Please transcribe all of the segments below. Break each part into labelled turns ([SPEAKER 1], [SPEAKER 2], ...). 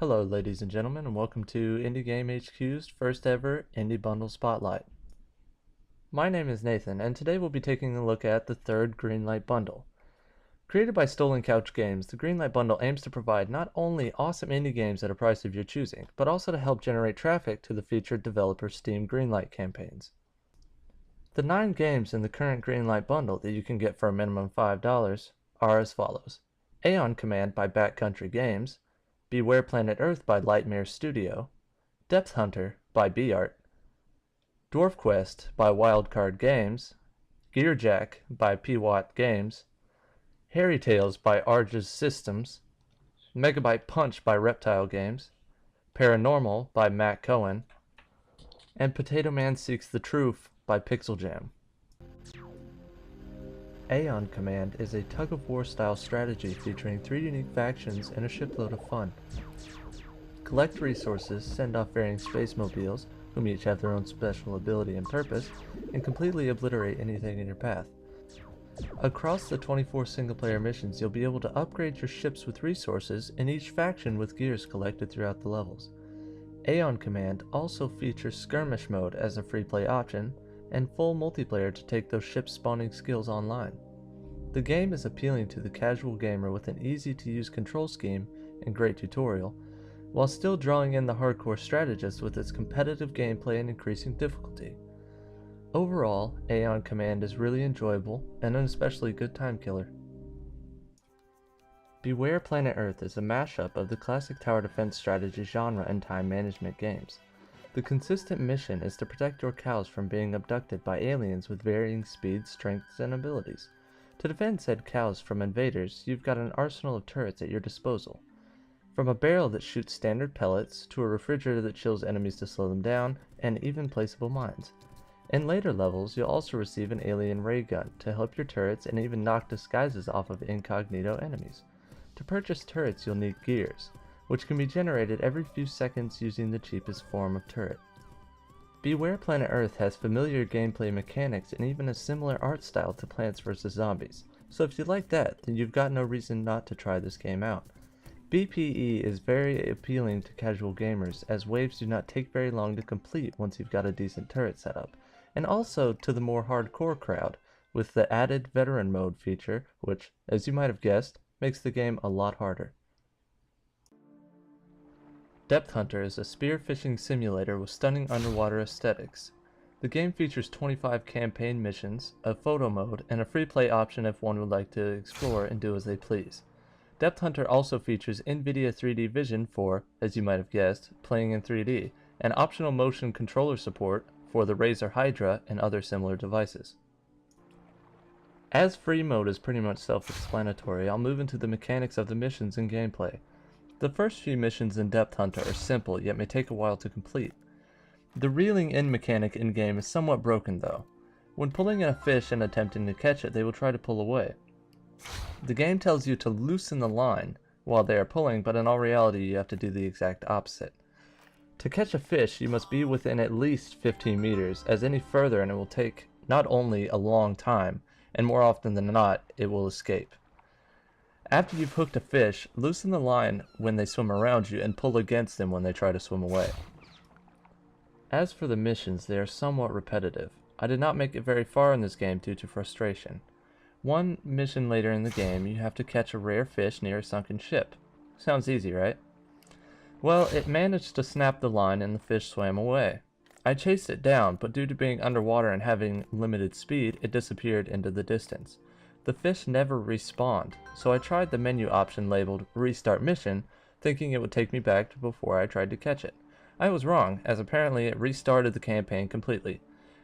[SPEAKER 1] Hello ladies and gentlemen, and welcome to Indie Game HQ's first ever Indie Bundle Spotlight. My name is Nathan, and today we'll be taking a look at the third Greenlight Bundle. Created by Stolen Couch Games, the Greenlight Bundle aims to provide not only awesome indie games at a price of your choosing, but also to help generate traffic to the featured developer Steam Greenlight campaigns. The 9 games in the current Greenlight Bundle that you can get for a minimum of $5 are as follows: Aeon Command by Backcountry Games, Beware Planet Earth by Lightmare Studio, Depth Hunter by B-Art, Dwarf Quest by Wildcard Games, Gearjack by P-Watt Games, Hairy Tales by Arges Systems, Megabyte Punch by Reptile Games, Paranormal by Matt Cohen, and Potato Man Seeks the Truth by Pixel Jam. Aeon Command is a tug-of-war style strategy featuring 3 unique factions and a shipload of fun. Collect resources, send off varying space mobiles, whom each have their own special ability and purpose, and completely obliterate anything in your path. Across the 24 single-player missions, you'll be able to upgrade your ships with resources, and each faction with gears collected throughout the levels. Aeon Command also features skirmish mode as a free play option, and full multiplayer to take those ship spawning skills online. The game is appealing to the casual gamer with an easy to use control scheme and great tutorial, while still drawing in the hardcore strategist with its competitive gameplay and increasing difficulty. Overall, Aeon Command is really enjoyable and an especially good time killer. Beware Planet Earth is a mashup of the classic tower defense strategy genre and time management games. The consistent mission is to protect your cows from being abducted by aliens with varying speeds, strengths, and abilities. To defend said cows from invaders, you've got an arsenal of turrets at your disposal. From a barrel that shoots standard pellets, to a refrigerator that chills enemies to slow them down, and even placeable mines. In later levels, you'll also receive an alien ray gun to help your turrets and even knock disguises off of incognito enemies. To purchase turrets, you'll need gears, which can be generated every few seconds using the cheapest form of turret. Beware Planet Earth has familiar gameplay mechanics and even a similar art style to Plants vs. Zombies, so if you like that, then you've got no reason not to try this game out. BPE is very appealing to casual gamers, as waves do not take very long to complete once you've got a decent turret setup, and also to the more hardcore crowd, with the added veteran mode feature, which, as you might have guessed, makes the game a lot harder. Depth Hunter is a spearfishing simulator with stunning underwater aesthetics. The game features 25 campaign missions, a photo mode, and a free play option if one would like to explore and do as they please. Depth Hunter also features NVIDIA 3D vision for, as you might have guessed, playing in 3D, and optional motion controller support for the Razer Hydra and other similar devices. As free mode is pretty much self-explanatory, I'll move into the mechanics of the missions and gameplay. The first few missions in Depth Hunter are simple, yet may take a while to complete. The reeling in mechanic in-game is somewhat broken though. When pulling in a fish and attempting to catch it, they will try to pull away. The game tells you to loosen the line while they are pulling, but in all reality you have to do the exact opposite. To catch a fish, you must be within at least 15 meters, as any further and it will take not only a long time, and more often than not, it will escape. After you've hooked a fish, loosen the line when they swim around you and pull against them when they try to swim away. As for the missions, they are somewhat repetitive. I did not make it very far in this game due to frustration. One mission later in the game, you have to catch a rare fish near a sunken ship. Sounds easy, right? Well, it managed to snap the line and the fish swam away. I chased it down, but due to being underwater and having limited speed, it disappeared into the distance. The fish never respawned, so I tried the menu option labeled Restart Mission, thinking it would take me back to before I tried to catch it. I was wrong, as apparently it restarted the campaign completely.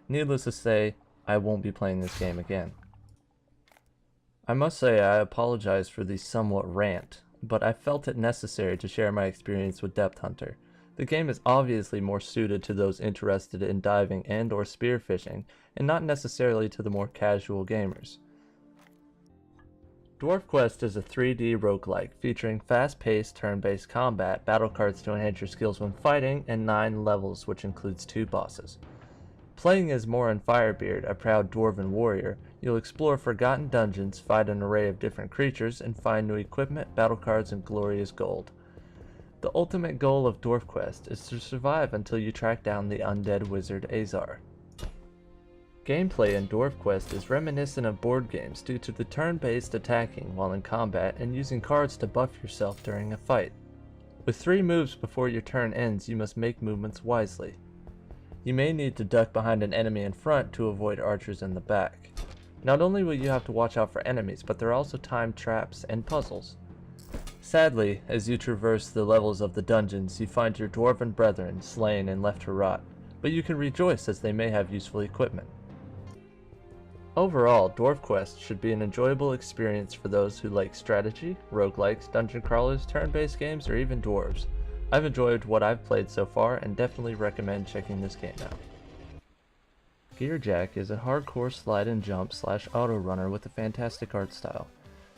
[SPEAKER 1] Needless to say, I won't be playing this game again. I must say I apologize for the somewhat rant, but I felt it necessary to share my experience with Depth Hunter. The game is obviously more suited to those interested in diving and or spearfishing, and not necessarily to the more casual gamers. Dwarf Quest is a 3D roguelike featuring fast-paced turn-based combat, battle cards to enhance your skills when fighting, and 9 levels, which includes 2 bosses. Playing as Morin Firebeard, a proud dwarven warrior, you'll explore forgotten dungeons, fight an array of different creatures, and find new equipment, battle cards, and glorious gold. The ultimate goal of Dwarf Quest is to survive until you track down the undead wizard Azar. Gameplay in Dwarf Quest is reminiscent of board games due to the turn-based attacking while in combat and using cards to buff yourself during a fight. With 3 moves before your turn ends, you must make movements wisely. You may need to duck behind an enemy in front to avoid archers in the back. Not only will you have to watch out for enemies, but there are also timed traps and puzzles. Sadly, as you traverse the levels of the dungeons, you find your dwarven brethren slain and left to rot, but you can rejoice as they may have useful equipment. Overall, Dwarf Quest should be an enjoyable experience for those who like strategy, roguelikes, dungeon crawlers, turn-based games, or even dwarves. I've enjoyed what I've played so far and definitely recommend checking this game out. Gearjack is a hardcore slide and jump / auto runner with a fantastic art style.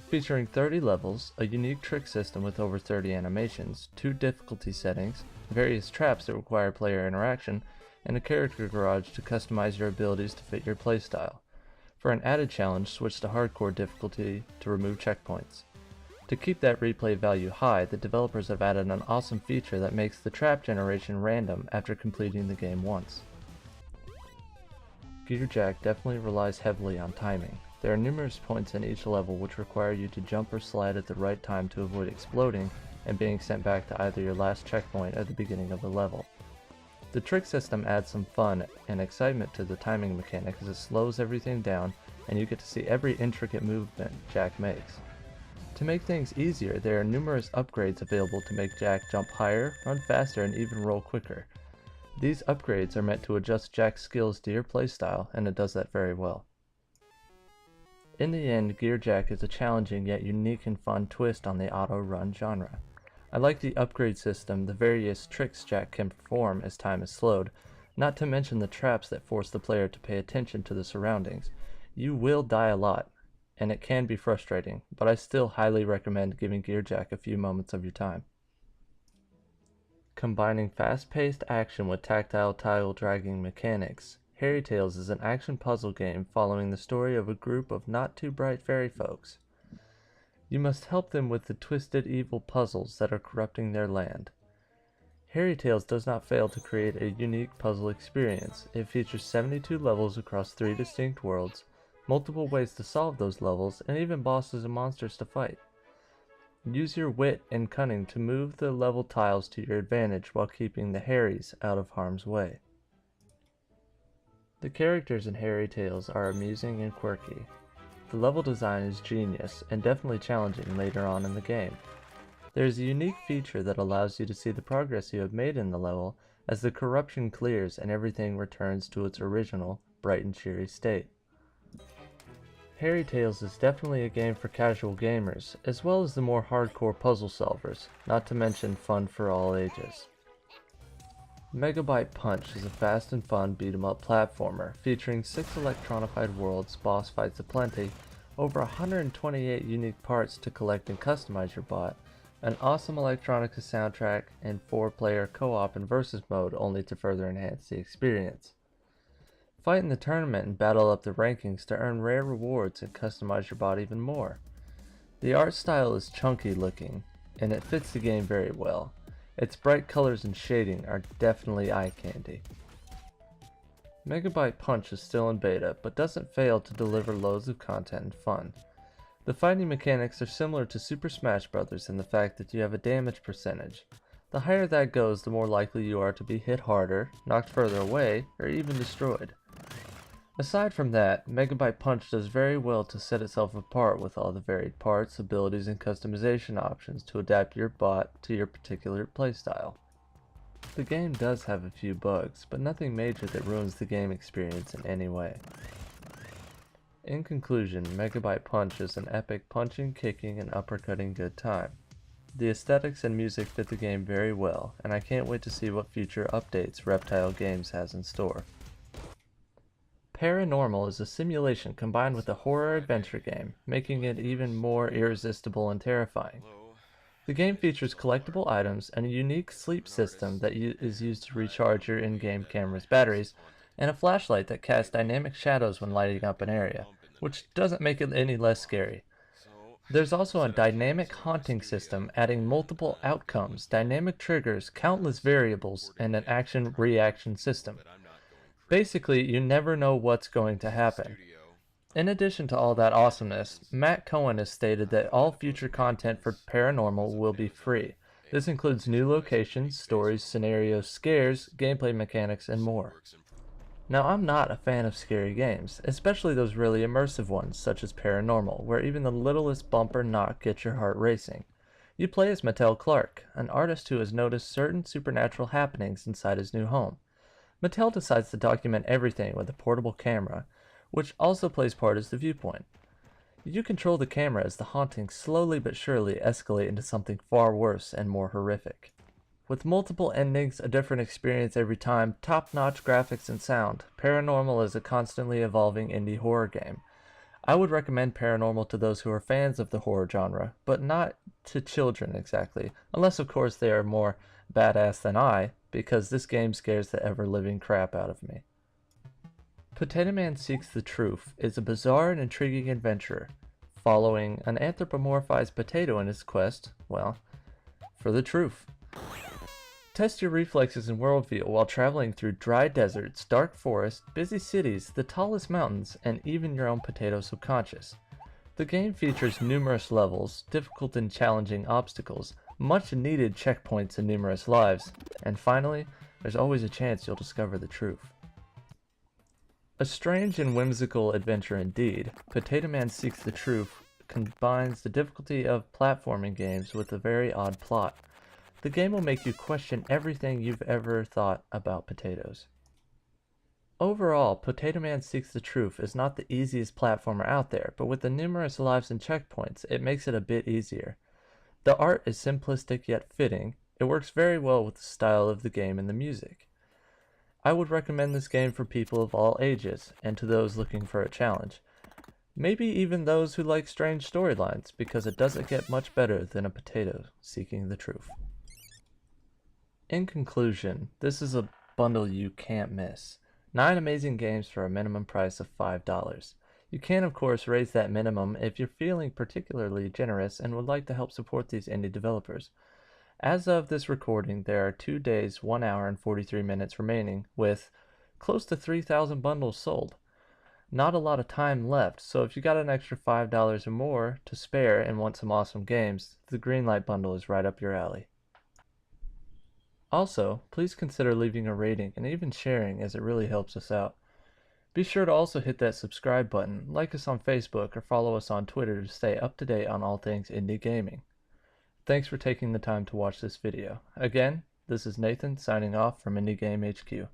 [SPEAKER 1] Featuring 30 levels, a unique trick system with over 30 animations, 2 difficulty settings, various traps that require player interaction, and a character garage to customize your abilities to fit your playstyle. For an added challenge, switch to hardcore difficulty to remove checkpoints. To keep that replay value high, the developers have added an awesome feature that makes the trap generation random after completing the game once. Gearjack definitely relies heavily on timing. There are numerous points in each level which require you to jump or slide at the right time to avoid exploding and being sent back to either your last checkpoint or the beginning of the level. The trick system adds some fun and excitement to the timing mechanic as it slows everything down and you get to see every intricate movement Jack makes. To make things easier, there are numerous upgrades available to make Jack jump higher, run faster, and even roll quicker. These upgrades are meant to adjust Jack's skills to your playstyle, and it does that very well. In the end, Gearjack is a challenging yet unique and fun twist on the auto-run genre. I like the upgrade system, the various tricks Jack can perform as time is slowed, not to mention the traps that force the player to pay attention to the surroundings. You will die a lot, and it can be frustrating, but I still highly recommend giving Gearjack a few moments of your time. Combining fast-paced action with tactile tile-dragging mechanics, Fairy Tales is an action puzzle game following the story of a group of not-too-bright fairy folks. You must help them with the twisted evil puzzles that are corrupting their land. Fairy Tales does not fail to create a unique puzzle experience. It features 72 levels across 3 distinct worlds, multiple ways to solve those levels, and even bosses and monsters to fight. Use your wit and cunning to move the level tiles to your advantage while keeping the Harrys out of harm's way. The characters in Fairy Tales are amusing and quirky. The level design is genius and definitely challenging later on in the game. There is a unique feature that allows you to see the progress you have made in the level as the corruption clears and everything returns to its original, bright and cheery state. Fairy Tales is definitely a game for casual gamers, as well as the more hardcore puzzle solvers, not to mention fun for all ages. Megabyte Punch is a fast and fun beat-em-up platformer featuring 6 electronified worlds, boss fights aplenty, over 128 unique parts to collect and customize your bot, an awesome electronica soundtrack, and 4-player co-op and versus mode only to further enhance the experience. Fight in the tournament and battle up the rankings to earn rare rewards and customize your bot even more. The art style is chunky looking, and it fits the game very well. Its bright colors and shading are definitely eye candy. Megabyte Punch is still in beta, but doesn't fail to deliver loads of content and fun. The fighting mechanics are similar to Super Smash Bros. In the fact that you have a damage percentage. The higher that goes, the more likely you are to be hit harder, knocked further away, or even destroyed. Aside from that, Megabyte Punch does very well to set itself apart with all the varied parts, abilities, and customization options to adapt your bot to your particular playstyle. The game does have a few bugs, but nothing major that ruins the game experience in any way. In conclusion, Megabyte Punch is an epic punching, kicking, and uppercutting good time. The aesthetics and music fit the game very well, and I can't wait to see what future updates Reptile Games has in store. Paranormal is a simulation combined with a horror adventure game, making it even more irresistible and terrifying. The game features collectible items and a unique sleep system that is used to recharge your in-game camera's batteries, and a flashlight that casts dynamic shadows when lighting up an area, which doesn't make it any less scary. There's also a dynamic haunting system, adding multiple outcomes, dynamic triggers, countless variables, and an action-reaction system. Basically, you never know what's going to happen. In addition to all that awesomeness, Matt Cohen has stated that all future content for Paranormal will be free. This includes new locations, stories, scenarios, scares, gameplay mechanics, and more. Now, I'm not a fan of scary games, especially those really immersive ones, such as Paranormal, where even the littlest bump or knock gets your heart racing. You play as Mattel Clark, an artist who has noticed certain supernatural happenings inside his new home. Mattel decides to document everything with a portable camera, which also plays part as the viewpoint. You control the camera as the hauntings slowly but surely escalate into something far worse and more horrific. With multiple endings, a different experience every time, top-notch graphics and sound, Paranormal is a constantly evolving indie horror game. I would recommend Paranormal to those who are fans of the horror genre, but not to children exactly, unless of course they are more badass than I, because this game scares the ever-living crap out of me. Potato Man Seeks the Truth is a bizarre and intriguing adventure, following an anthropomorphized potato in his quest, well, for the truth. Test your reflexes and worldview while traveling through dry deserts, dark forests, busy cities, the tallest mountains, and even your own potato subconscious. The game features numerous levels, difficult and challenging obstacles, much needed checkpoints and numerous lives, and finally, there's always a chance you'll discover the truth. A strange and whimsical adventure indeed, Potato Man Seeks the Truth combines the difficulty of platforming games with a very odd plot. The game will make you question everything you've ever thought about potatoes. Overall, Potato Man Seeks the Truth is not the easiest platformer out there, but with the numerous lives and checkpoints, it makes it a bit easier. The art is simplistic yet fitting. It works very well with the style of the game and the music. I would recommend this game for people of all ages, and to those looking for a challenge. Maybe even those who like strange storylines, because it doesn't get much better than a potato seeking the truth. In conclusion, this is a bundle you can't miss. 9 amazing games for a minimum price of $5. You can of course raise that minimum if you're feeling particularly generous and would like to help support these indie developers. As of this recording, there are 2 days, 1 hour, and 43 minutes remaining, with close to 3,000 bundles sold. Not a lot of time left, so if you got an extra $5 or more to spare and want some awesome games, the Greenlight Bundle is right up your alley. Also, please consider leaving a rating and even sharing, as it really helps us out. Be sure to also hit that subscribe button, like us on Facebook, or follow us on Twitter to stay up to date on all things indie gaming. Thanks for taking the time to watch this video. Again, this is Nathan signing off from Indie Game HQ.